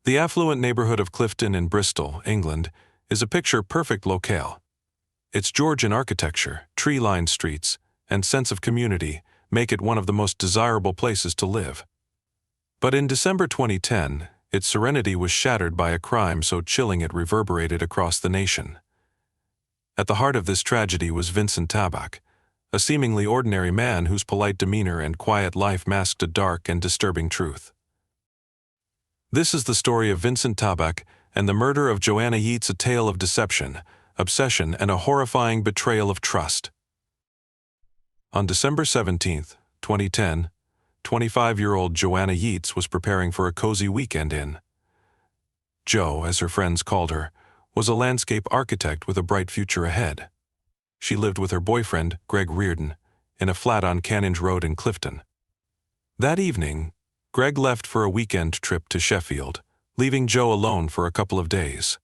The affluent neighborhood of Clifton in Bristol, England, is a picture-perfect locale. Its Georgian architecture, tree-lined streets, and sense of community make it one of the most desirable places to live. But in December 2010, its serenity was shattered by a crime so chilling it reverberated across the nation. At the heart of this tragedy was Vincent Tabak, a seemingly ordinary man whose polite demeanor and quiet life masked a dark and disturbing truth. This is the story of Vincent Tabak and the murder of Joanna Yeats, a tale of deception, obsession, and a horrifying betrayal of trust. On December 17, 2010, 25-year-old Joanna Yeats was preparing for a cozy weekend in. Jo, as her friends called her, was a landscape architect with a bright future ahead. She lived with her boyfriend, Greg Reardon, in a flat on Canninge Road in Clifton. That evening, Greg left for a weekend trip to Sheffield, leaving Jo alone for a couple of days.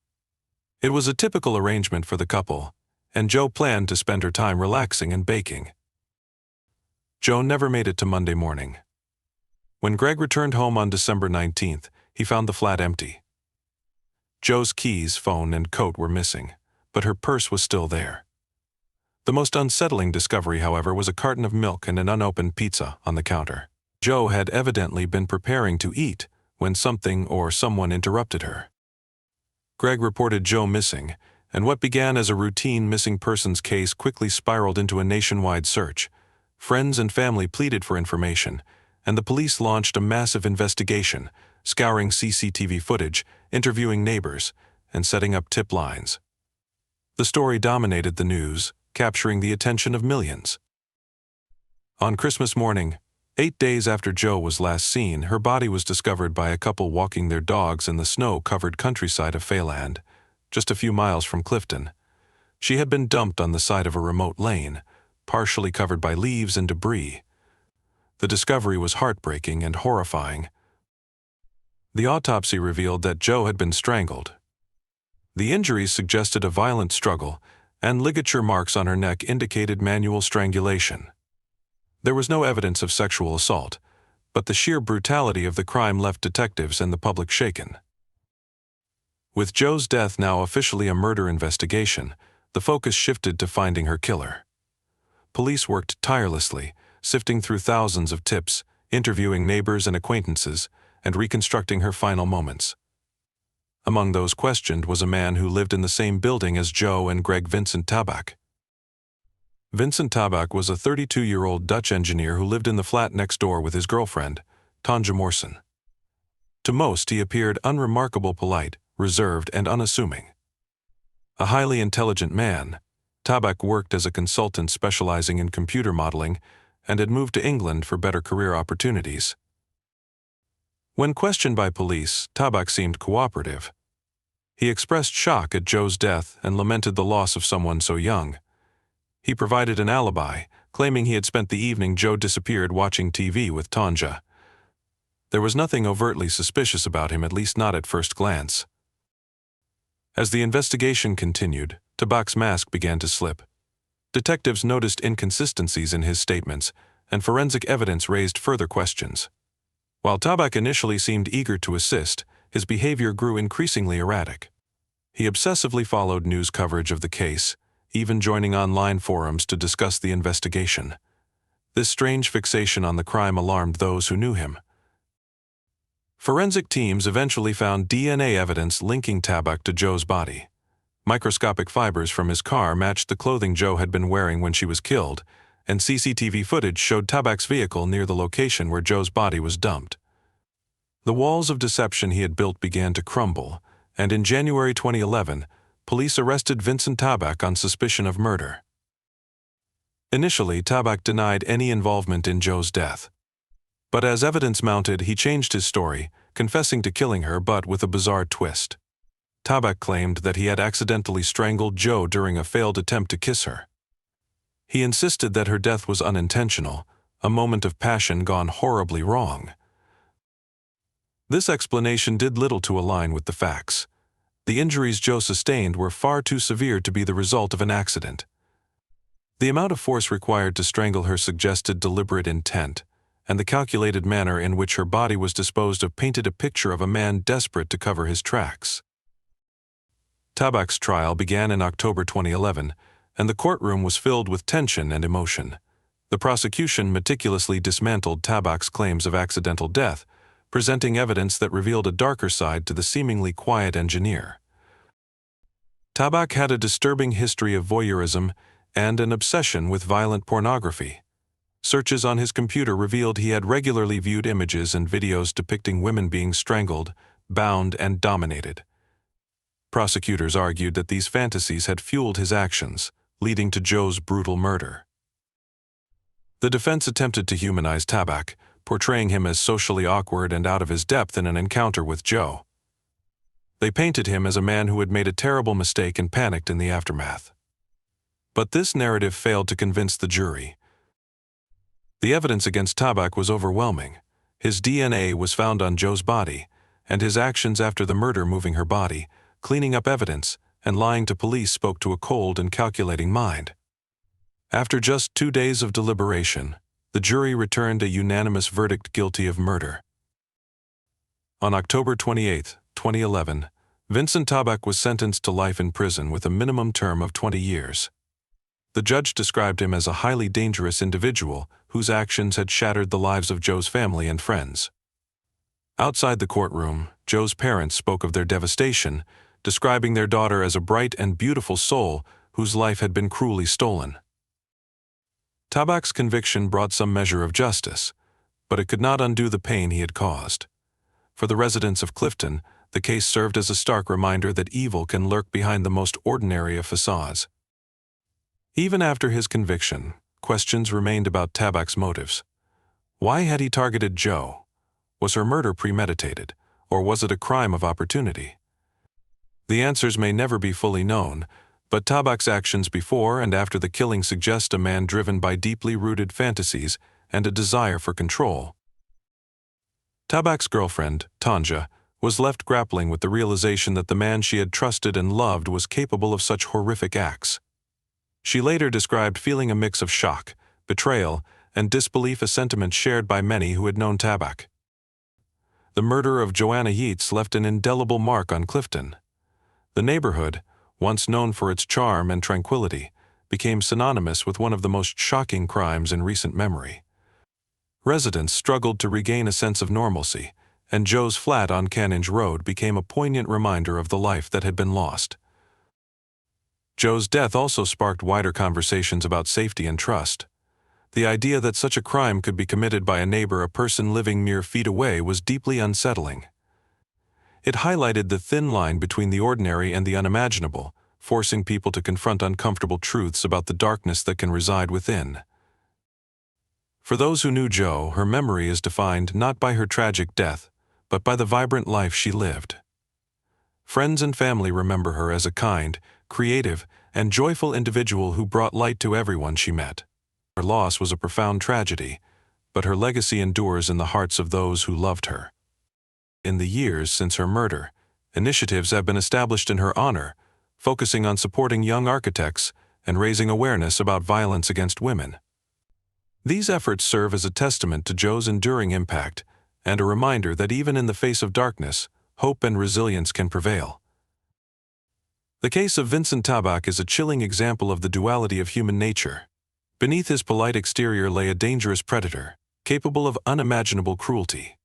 It was a typical arrangement for the couple, and Jo planned to spend her time relaxing and baking. Jo never made it to Monday morning. When Greg returned home on December 19th, he found the flat empty. Jo's keys, phone, and coat were missing, but her purse was still there. The most unsettling discovery, however, was a carton of milk and an unopened pizza on the counter. Jo had evidently been preparing to eat when something or someone interrupted her. Greg reported Jo missing, and what began as a routine missing persons case quickly spiraled into a nationwide search. Friends and family pleaded for information, and the police launched a massive investigation, scouring CCTV footage, interviewing neighbors, and setting up tip lines. The story dominated the news, capturing the attention of millions. On Christmas morning, 8 days after Jo was last seen, her body was discovered by a couple walking their dogs in the snow-covered countryside of Fayland, just a few miles from Clifton. She had been dumped on the side of a remote lane, partially covered by leaves and debris. The discovery was heartbreaking and horrifying. The autopsy revealed that Jo had been strangled. The injuries suggested a violent struggle, and ligature marks on her neck indicated manual strangulation. There was no evidence of sexual assault, but the sheer brutality of the crime left detectives and the public shaken. With Jo's death now officially a murder investigation, the focus shifted to finding her killer. Police worked tirelessly, sifting through thousands of tips, interviewing neighbors and acquaintances, and reconstructing her final moments. Among those questioned was a man who lived in the same building as Jo and Greg, Vincent Tabak. Vincent Tabak was a 32-year-old Dutch engineer who lived in the flat next door with his girlfriend, Tanja Morrison. To most, he appeared unremarkable, polite, reserved, and unassuming. A highly intelligent man, Tabak worked as a consultant specializing in computer modeling and had moved to England for better career opportunities. When questioned by police, Tabak seemed cooperative. He expressed shock at Jo's death and lamented the loss of someone so young. He provided an alibi, claiming he had spent the evening Jo disappeared watching TV with Tanja. There was nothing overtly suspicious about him, at least not at first glance. As the investigation continued, Tabak's mask began to slip. Detectives noticed inconsistencies in his statements, and forensic evidence raised further questions. While Tabak initially seemed eager to assist, his behavior grew increasingly erratic. He obsessively followed news coverage of the case, even joining online forums to discuss the investigation. This strange fixation on the crime alarmed those who knew him. Forensic teams eventually found DNA evidence linking Tabak to Jo's body. Microscopic fibers from his car matched the clothing Jo had been wearing when she was killed, and CCTV footage showed Tabak's vehicle near the location where Jo's body was dumped. The walls of deception he had built began to crumble, and in January 2011, police arrested Vincent Tabak on suspicion of murder. Initially, Tabak denied any involvement in Jo's death. But as evidence mounted, he changed his story, confessing to killing her, but with a bizarre twist. Tabak claimed that he had accidentally strangled Jo during a failed attempt to kiss her. He insisted that her death was unintentional, a moment of passion gone horribly wrong. This explanation did little to align with the facts. The injuries Jo sustained were far too severe to be the result of an accident. The amount of force required to strangle her suggested deliberate intent, and the calculated manner in which her body was disposed of painted a picture of a man desperate to cover his tracks. Tabak's trial began in October 2011, and the courtroom was filled with tension and emotion. The prosecution meticulously dismantled Tabak's claims of accidental death, presenting evidence that revealed a darker side to the seemingly quiet engineer. Tabak had a disturbing history of voyeurism and an obsession with violent pornography. Searches on his computer revealed he had regularly viewed images and videos depicting women being strangled, bound, and dominated. Prosecutors argued that these fantasies had fueled his actions, leading to Joe's brutal murder. The defense attempted to humanize Tabak, portraying him as socially awkward and out of his depth in an encounter with Joe. They painted him as a man who had made a terrible mistake and panicked in the aftermath. But this narrative failed to convince the jury. The evidence against Tabak was overwhelming. His DNA was found on Joe's body, and his actions after the murder, moving her body, cleaning up evidence, and lying to police spoke to a cold and calculating mind. After just 2 days of deliberation, the jury returned a unanimous verdict guilty of murder. On October 28, 2011, Vincent Tabak was sentenced to life in prison with a minimum term of 20 years. The judge described him as a highly dangerous individual whose actions had shattered the lives of Joe's family and friends. Outside the courtroom, Joe's parents spoke of their devastation, describing their daughter as a bright and beautiful soul whose life had been cruelly stolen. Tabak's conviction brought some measure of justice, but it could not undo the pain he had caused. For the residents of Clifton, the case served as a stark reminder that evil can lurk behind the most ordinary of facades. Even after his conviction, questions remained about Tabak's motives. Why had he targeted Joe? Was her murder premeditated, or was it a crime of opportunity? The answers may never be fully known, but Tabak's actions before and after the killing suggest a man driven by deeply rooted fantasies and a desire for control. Tabak's girlfriend, Tanja, was left grappling with the realization that the man she had trusted and loved was capable of such horrific acts. She later described feeling a mix of shock, betrayal, and disbelief, a sentiment shared by many who had known Tabak. The murder of Joanna Yeats left an indelible mark on Clifton. The neighborhood, once known for its charm and tranquility, became synonymous with one of the most shocking crimes in recent memory. Residents struggled to regain a sense of normalcy, and Joe's flat on Canninge Road became a poignant reminder of the life that had been lost. Joe's death also sparked wider conversations about safety and trust. The idea that such a crime could be committed by a neighbor, a person living mere feet away, was deeply unsettling. It highlighted the thin line between the ordinary and the unimaginable, forcing people to confront uncomfortable truths about the darkness that can reside within. For those who knew Joe, her memory is defined not by her tragic death, but by the vibrant life she lived. Friends and family remember her as a kind, creative, and joyful individual who brought light to everyone she met. Her loss was a profound tragedy, but her legacy endures in the hearts of those who loved her. In the years since her murder, initiatives have been established in her honor, focusing on supporting young architects and raising awareness about violence against women. These efforts serve as a testament to Joe's enduring impact and a reminder that even in the face of darkness, hope and resilience can prevail. The case of Vincent Tabak is a chilling example of the duality of human nature. Beneath his polite exterior lay a dangerous predator, capable of unimaginable cruelty.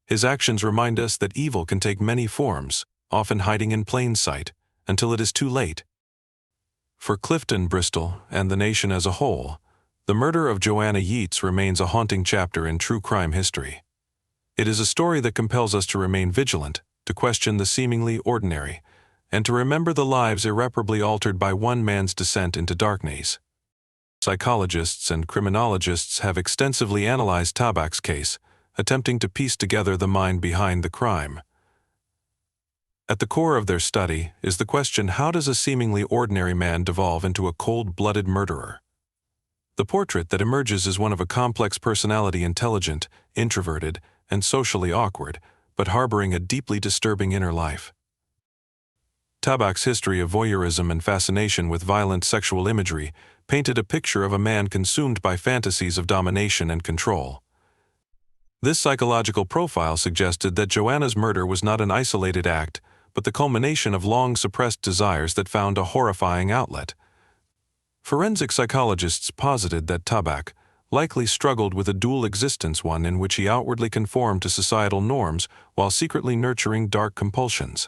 His actions remind us that evil can take many forms, often hiding in plain sight, until it is too late. For Clifton, Bristol, and the nation as a whole, the murder of Joanna Yeats remains a haunting chapter in true crime history. It is a story that compels us to remain vigilant, to question the seemingly ordinary, and to remember the lives irreparably altered by one man's descent into darkness. Psychologists and criminologists have extensively analyzed Tabak's case, attempting to piece together the mind behind the crime. At the core of their study is the question: how does a seemingly ordinary man devolve into a cold-blooded murderer? The portrait that emerges is one of a complex personality, intelligent, introverted, and socially awkward, but harboring a deeply disturbing inner life. Tabak's history of voyeurism and fascination with violent sexual imagery painted a picture of a man consumed by fantasies of domination and control. This psychological profile suggested that Joanna's murder was not an isolated act, but the culmination of long-suppressed desires that found a horrifying outlet. Forensic psychologists posited that Tabak likely struggled with a dual existence, one in which he outwardly conformed to societal norms while secretly nurturing dark compulsions.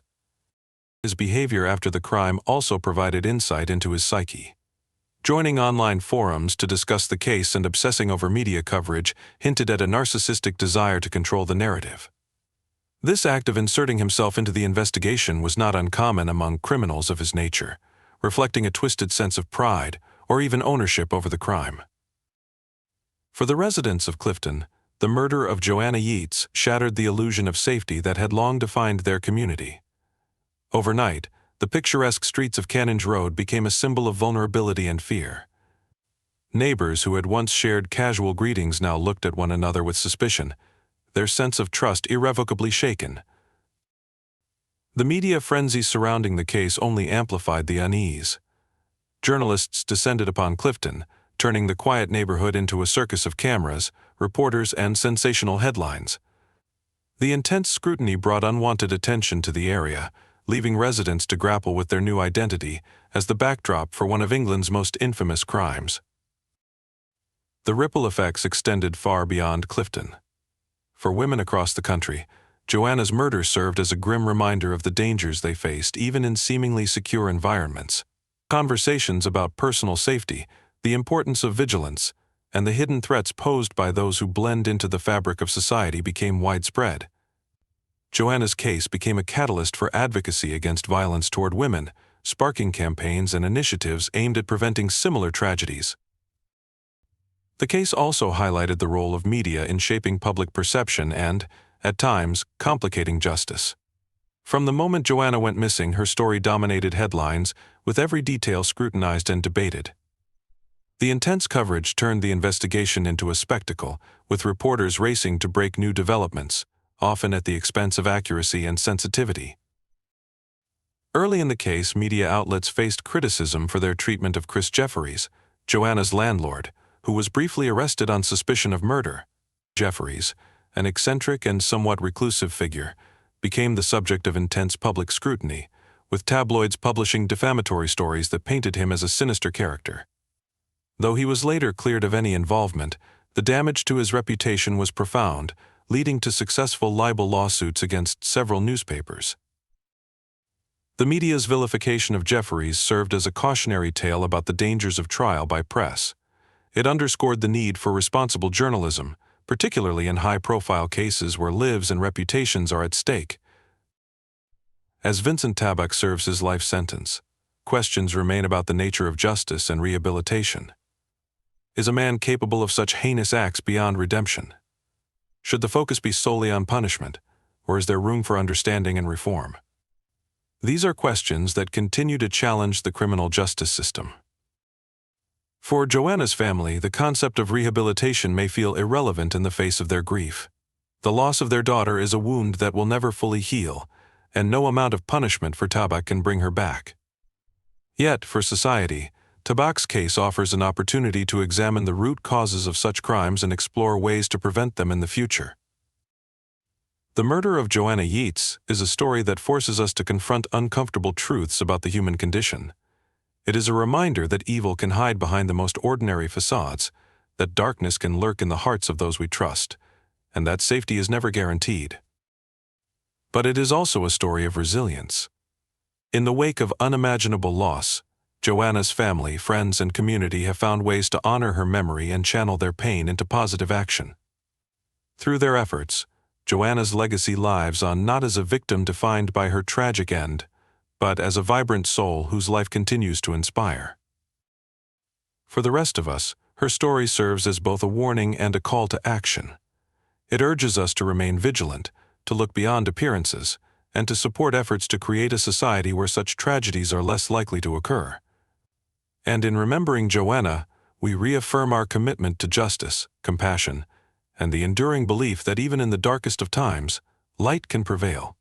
His behavior after the crime also provided insight into his psyche. Joining online forums to discuss the case and obsessing over media coverage hinted at a narcissistic desire to control the narrative. This act of inserting himself into the investigation was not uncommon among criminals of his nature, reflecting a twisted sense of pride or even ownership over the crime. For the residents of Clifton, the murder of Joanna Yeats shattered the illusion of safety that had long defined their community. Overnight, the picturesque streets of Canonge Road became a symbol of vulnerability and fear. Neighbors who had once shared casual greetings now looked at one another with suspicion, their sense of trust irrevocably shaken. The media frenzy surrounding the case only amplified the unease. Journalists descended upon Clifton, turning the quiet neighborhood into a circus of cameras, reporters, and sensational headlines. The intense scrutiny brought unwanted attention to the area, leaving residents to grapple with their new identity as the backdrop for one of England's most infamous crimes. The ripple effects extended far beyond Clifton. For women across the country, Joanna's murder served as a grim reminder of the dangers they faced even in seemingly secure environments. Conversations about personal safety, the importance of vigilance, and the hidden threats posed by those who blend into the fabric of society became widespread. Joanna's case became a catalyst for advocacy against violence toward women, sparking campaigns and initiatives aimed at preventing similar tragedies. The case also highlighted the role of media in shaping public perception and, at times, complicating justice. From the moment Joanna went missing, her story dominated headlines, with every detail scrutinized and debated. The intense coverage turned the investigation into a spectacle, with reporters racing to break new developments, often at the expense of accuracy and sensitivity. Early in the case, media outlets faced criticism for their treatment of Chris Jefferies, Joanna's landlord, who was briefly arrested on suspicion of murder. Jefferies, an eccentric and somewhat reclusive figure, became the subject of intense public scrutiny, with tabloids publishing defamatory stories that painted him as a sinister character. Though he was later cleared of any involvement, the damage to his reputation was profound, leading to successful libel lawsuits against several newspapers. The media's vilification of Jefferies served as a cautionary tale about the dangers of trial by press. It underscored the need for responsible journalism, particularly in high-profile cases where lives and reputations are at stake. As Vincent Tabak serves his life sentence, questions remain about the nature of justice and rehabilitation. Is a man capable of such heinous acts beyond redemption? Should the focus be solely on punishment, or is there room for understanding and reform? These are questions that continue to challenge the criminal justice system. For Joanna's family, the concept of rehabilitation may feel irrelevant in the face of their grief. The loss of their daughter is a wound that will never fully heal, and no amount of punishment for Tabak can bring her back. Yet, for society, Tabak's case offers an opportunity to examine the root causes of such crimes and explore ways to prevent them in the future. The murder of Joanna Yeats is a story that forces us to confront uncomfortable truths about the human condition. It is a reminder that evil can hide behind the most ordinary facades, that darkness can lurk in the hearts of those we trust, and that safety is never guaranteed. But it is also a story of resilience. In the wake of unimaginable loss, Joanna's family, friends, and community have found ways to honor her memory and channel their pain into positive action. Through their efforts, Joanna's legacy lives on not as a victim defined by her tragic end, but as a vibrant soul whose life continues to inspire. For the rest of us, her story serves as both a warning and a call to action. It urges us to remain vigilant, to look beyond appearances, and to support efforts to create a society where such tragedies are less likely to occur. And in remembering Joanna, we reaffirm our commitment to justice, compassion, and the enduring belief that even in the darkest of times, light can prevail.